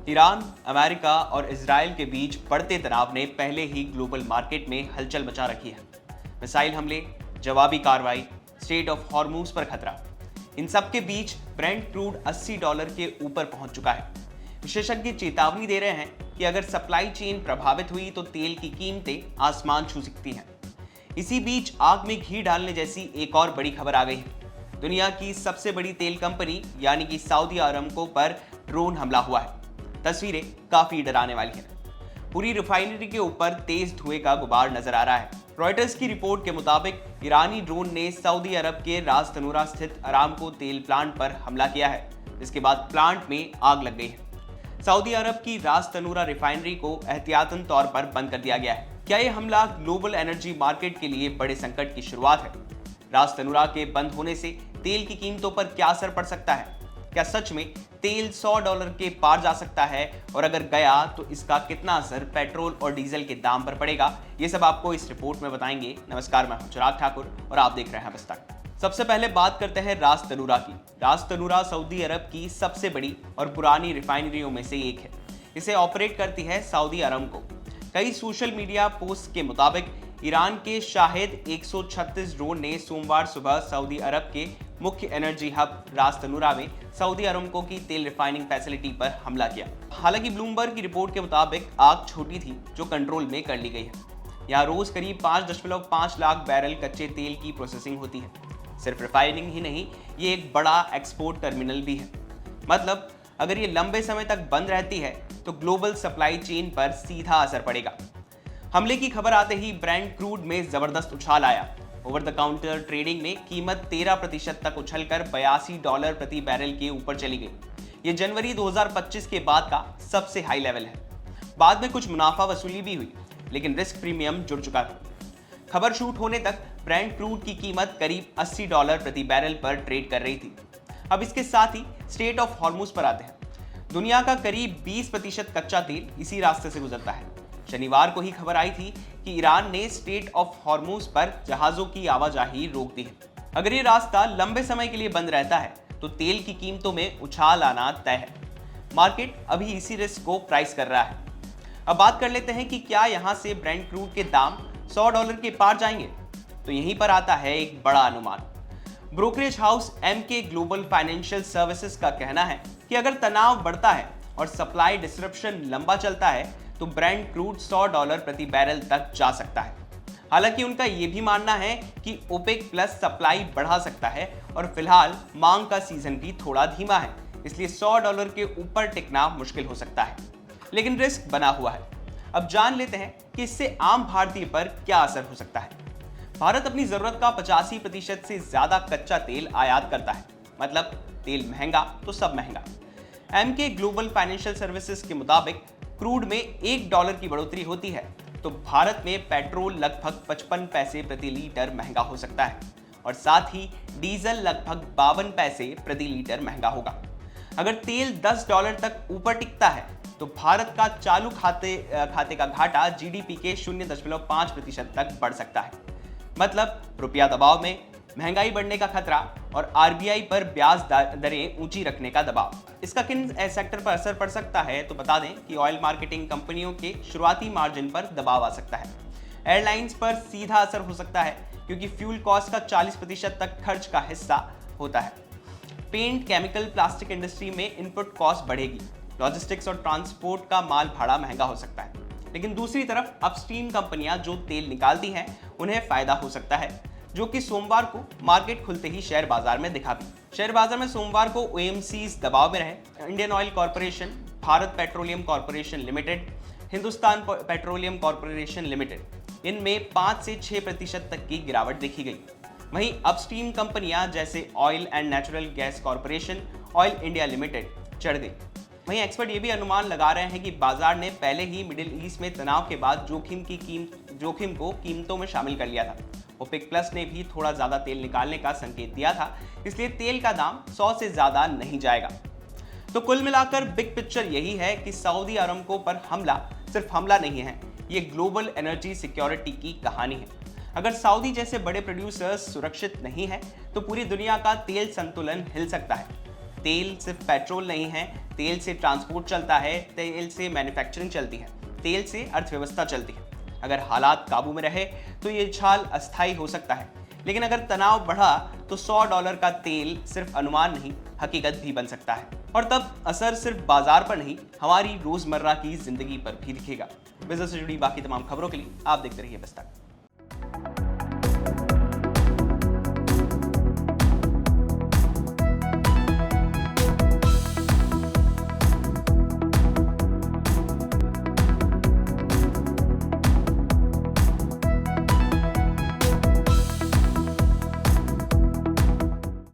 Iran, America और Israel के बीच बढ़ते तनाव ने पहले ही ग्लोबल मार्केट में हलचल मचा रखी है। मिसाइल हमले, जवाबी कार्रवाई, स्ट्रेट ऑफ हॉर्मूज पर खतरा, इन सब के बीच ब्रेंट क्रूड $80 के ऊपर पहुंच चुका है। विशेषज्ञ चेतावनी दे रहे हैं कि अगर सप्लाई चेन प्रभावित हुई तो तेल की कीमतें आसमान छू सकती हैं। इसी बीच आग में घी डालने जैसी एक और बड़ी खबर आ गई है। दुनिया की सबसे बड़ी तेल कंपनी यानी कि सऊदी अरामको पर ड्रोन हमला हुआ है। तस्वीरें काफी डराने वाली हैं। पूरी रिफाइनरी के ऊपर तेज धुएं का गुबार नजर आ रहा है। रॉयटर्स की रिपोर्ट के मुताबिक ईरानी ड्रोन ने सऊदी अरब के रास तनूरा स्थित अरामको तेल प्लांट पर हमला किया है, जिसके बाद प्लांट में आग लग गई है। सऊदी अरब की रास तनूरा रिफाइनरी को एहतियातन तौर पर बंद कर दिया गया है। क्या यह हमला ग्लोबल एनर्जी मार्केट के लिए बड़े संकट की शुरुआत है? रास तनूरा के बंद होने से तेल की कीमतों पर क्या असर पड़ सकता है? क्या सच में तेल $100 के पार जा सकता है, और अगर गया तो इसका कितना असर पेट्रोल और डीजल के दाम पर पड़ेगा? ये सब आपको इस रिपोर्ट में बताएंगे। नमस्कार, मैं हूं चिराग ठाकुर और आप देख रहे हैं बस तक। सबसे पहले बात करते हैं रास तनूरा की। रास तनूरा सऊदी अरब की सबसे बड़ी और पुरानी रिफाइनरियों में से एक है। इसे ऑपरेट करती है सऊदी अरामको। कई सोशल मीडिया पोस्ट के मुताबिक ईरान के शाहिद 136 ड्रोन ने सोमवार सुबह सऊदी अरब के मुख्य एनर्जी हब रास तनूरा में सऊदी अरामको की तेल रिफाइनिंग फैसिलिटी पर हमला किया। हालांकि ब्लूमबर्ग की रिपोर्ट के मुताबिक आग छोटी थी जो कंट्रोल में कर ली गई है। यहाँ रोज करीब 5.5 लाख बैरल कच्चे तेल की प्रोसेसिंग होती है। सिर्फ रिफाइनिंग ही नहीं, ये एक बड़ा एक्सपोर्ट टर्मिनल भी है। मतलब अगर ये लंबे समय तक बंद रहती है तो ग्लोबल सप्लाई चेन पर सीधा असर पड़ेगा। हमले की खबर आते ही ब्रेंट क्रूड में जबरदस्त उछाल आया। ओवर द काउंटर ट्रेडिंग में कीमत 13% तक उछलकर $82 प्रति बैरल के ऊपर चली गई। ये जनवरी 2025 के बाद का सबसे हाई लेवल है। बाद में कुछ मुनाफा वसूली भी हुई, लेकिन रिस्क प्रीमियम जुड़ चुका था। खबर शूट होने तक ब्रेंट क्रूड की कीमत करीब $80 प्रति बैरल पर ट्रेड कर रही थी। अब इसके साथ ही स्ट्रेट ऑफ हॉर्मूज पर आते हैं। दुनिया का करीब 20% कच्चा तेल इसी रास्ते से गुजरता है। शनिवार को ही खबर आई थी कि ईरान ने स्ट्रेट ऑफ हॉर्मूज पर जहाजों की आवाजाही रोक दी है। अगर ये रास्ता लंबे समय के लिए बंद रहता है तो तेल की कीमतों में उछाल आना तय है। मार्केट अभी इसी रिस्क को प्राइस कर रहा है। अब बात कर लेते हैं कि क्या यहाँ से ब्रेंट क्रूड के दाम $100 के पार जाएंगे? तो यहीं पर आता है एक बड़ा अनुमान। Brokerage house Emkay global financial services का कहना है कि अगर तनाव बढ़ता है और सप्लाई डिसरप्शन लंबा चलता है तो ब्रेंट क्रूड $100 प्रति बैरल तक जा सकता है। हालांकि उनका यह भी मानना है कि ओपेक प्लस सप्लाई बढ़ा सकता है और फिलहाल मांग का सीजन भी थोड़ा धीमा है, इसलिए $100 के ऊपर टिकना मुश्किल हो सकता है। लेकिन रिस्क बना हुआ है। अब जान लेते हैं कि इससे आम भारतीय पर क्या असर हो सकता है। भारत अपनी जरूरत का 85% से ज्यादा कच्चा तेल आयात करता है। मतलब तेल महंगा तो सब महंगा। एमके ग्लोबल फाइनेंशियल सर्विसेज के मुताबिक क्रूड में $1 की बढ़ोतरी होती है तो भारत में पेट्रोल लगभग 55 पैसे प्रति लीटर महंगा हो सकता है, और साथ ही डीजल लगभग 52 पैसे प्रति लीटर महंगा होगा। अगर तेल $10 तक ऊपर टिकता है तो भारत का चालू खाते का घाटा जीडीपी के 0.5% तक बढ़ सकता है। मतलब रुपया दबाव में, महंगाई बढ़ने का खतरा और आरबीआई पर ब्याज दरें ऊंची रखने का दबाव। इसका किन सेक्टर पर असर पड़ सकता है तो बता दें कि ऑयल मार्केटिंग कंपनियों के शुरुआती मार्जिन पर दबाव आ सकता है। एयरलाइंस पर सीधा असर हो सकता है क्योंकि फ्यूल कॉस्ट का 40% तक खर्च का हिस्सा होता है। पेंट, केमिकल, प्लास्टिक इंडस्ट्री में इनपुट कॉस्ट बढ़ेगी। लॉजिस्टिक्स और ट्रांसपोर्ट का माल भाड़ा महंगा हो सकता है। लेकिन दूसरी तरफ अपस्ट्रीम कंपनियां जो तेल निकालती हैं उन्हें फायदा हो सकता है, जो कि सोमवार को मार्केट खुलते ही शेयर बाजार में दिखा भी। शेयर बाजार में सोमवार को ओएमसीज दबाव में रहे। Indian oil corporation, Bharat petroleum corporation limited, Hindustan petroleum corporation limited, इनमें 5 से 6% तक की गिरावट देखी गई। वहीं अपस्ट्रीम कंपनियां जैसे oil and natural gas corporation, oil India limited चढ़ गई। वहीं एक्सपर्ट ये भी अनुमान लगा रहे हैं कि बाजार ने पहले ही मिडिल ईस्ट में तनाव के बाद जोखिम को कीमतों में शामिल कर लिया था। ओपेक प्लस ने भी थोड़ा ज्यादा तेल निकालने का संकेत दिया था, इसलिए तेल का दाम 100 से ज्यादा नहीं जाएगा। तो कुल मिलाकर बिग पिक्चर यही है कि सऊदी अरामको पर हमला सिर्फ हमला नहीं है, ये ग्लोबल एनर्जी सिक्योरिटी की कहानी है। अगर सऊदी जैसे बड़े प्रोड्यूसर्स सुरक्षित नहीं है तो पूरी दुनिया का तेल संतुलन हिल सकता है। तेल सिर्फ पेट्रोल नहीं है, तेल से ट्रांसपोर्ट चलता है, तेल से मैन्युफैक्चरिंग चलती है, तेल से अर्थव्यवस्था चलती है। अगर हालात काबू में रहे तो ये उछाल अस्थायी हो सकता है, लेकिन अगर तनाव बढ़ा तो $100 का तेल सिर्फ अनुमान नहीं, हकीकत भी बन सकता है। और तब असर सिर्फ बाजार पर नहीं, हमारी रोजमर्रा की जिंदगी पर भी दिखेगा। बिजनेस से जुड़ी बाकी तमाम खबरों के लिए आप देखते रहिए बस तक।